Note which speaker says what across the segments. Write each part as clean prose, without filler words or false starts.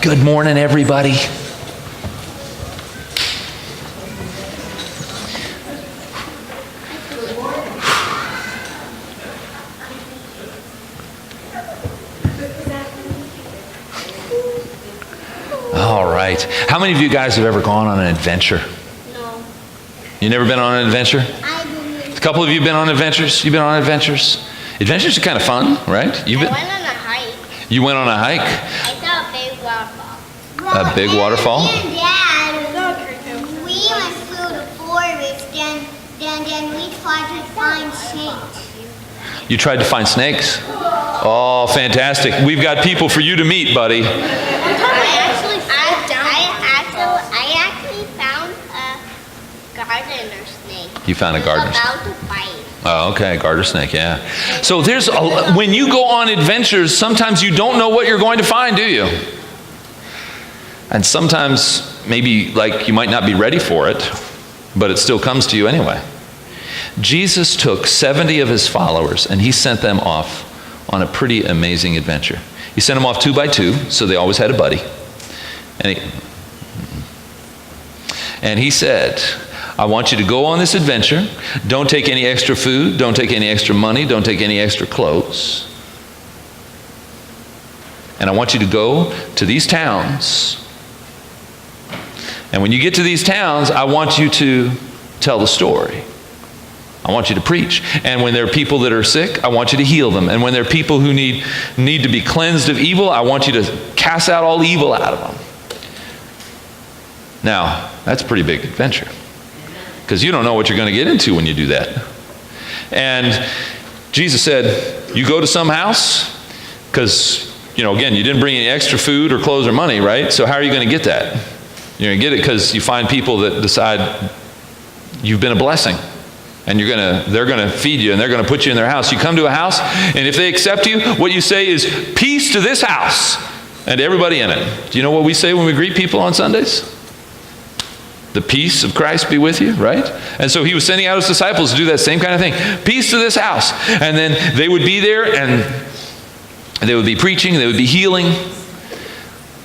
Speaker 1: Good morning, everybody. All right. How many of you guys have ever gone on an adventure?
Speaker 2: No.
Speaker 1: You never been on an adventure?
Speaker 2: I didn't.
Speaker 1: A couple of you been on adventures? You've been on adventures? Adventures are kind of fun, right?
Speaker 2: I went on a hike.
Speaker 1: You went on a hike?
Speaker 2: I saw a big waterfall.
Speaker 1: A big waterfall?
Speaker 2: Me and Dad, we went through the forest, then we tried to find snakes.
Speaker 1: You tried to find snakes? Oh, fantastic. We've got people for you to meet, buddy.
Speaker 2: I actually found a gardener snake.
Speaker 1: You found a gardener snake?
Speaker 2: About to bite.
Speaker 1: Oh, okay, garter snake, yeah. So when you go on adventures, sometimes you don't know what you're going to find, do you? And sometimes maybe like you might not be ready for it, but it still comes to you anyway. Jesus took 70 of his followers and he sent them off on a pretty amazing adventure. He sent them off 2 by 2, so they always had a buddy. And he said, I want you to go on this adventure. Don't take any extra food. Don't take any extra money. Don't take any extra clothes. And I want you to go to these towns. And when you get to these towns, I want you to tell the story. I want you to preach. And when there are people that are sick, I want you to heal them. And when there are people who need to be cleansed of evil, I want you to cast out all evil out of them. Now, that's a pretty big adventure, because you don't know what you're going to get into when you do that. And Jesus said, you go to some house, because, again, you didn't bring any extra food or clothes or money, right? So how are you going to get that? You're going to get it because you find people that decide you've been a blessing. And they're going to feed you, and they're going to put you in their house. You come to a house, and if they accept you, what you say is, peace to this house, and to everybody in it. Do you know what we say when we greet people on Sundays? The peace of Christ be with you, right? And so he was sending out his disciples to do that same kind of thing. Peace to this house. And then they would be there, and they would be preaching, they would be healing.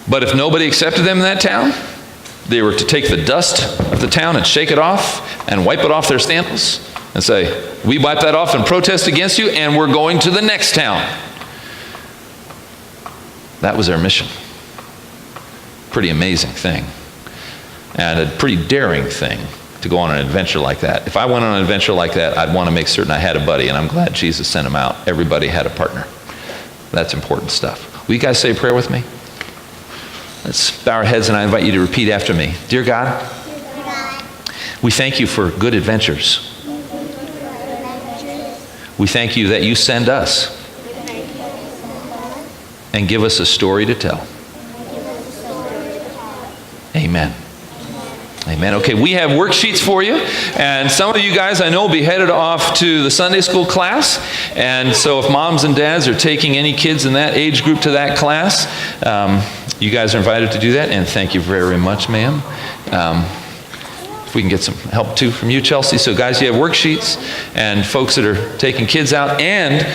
Speaker 1: But if nobody accepted them in that town, they were to take the dust of the town and shake it off and wipe it off their sandals and say, we wipe that off and protest against you, and we're going to the next town. That was their mission. Pretty amazing thing. And a pretty daring thing to go on an adventure like that. If I went on an adventure like that, I'd want to make certain I had a buddy, and I'm glad Jesus sent him out. Everybody had a partner. That's important stuff. Will you guys say a prayer with me? Let's bow our heads, and I invite you to repeat after me. Dear God, we thank you for good adventures. We thank you that you send us and give us a story to tell. Amen. Amen. Okay, we have worksheets for you, and some of you guys I know will be headed off to the Sunday school class, and so if moms and dads are taking any kids in that age group to that class, you guys are invited to do that, and thank you very much, ma'am. If we can get some help too from you, Chelsea. So guys, you have worksheets, and folks that are taking kids out, and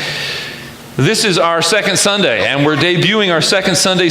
Speaker 1: this is our second Sunday, and we're debuting our second Sunday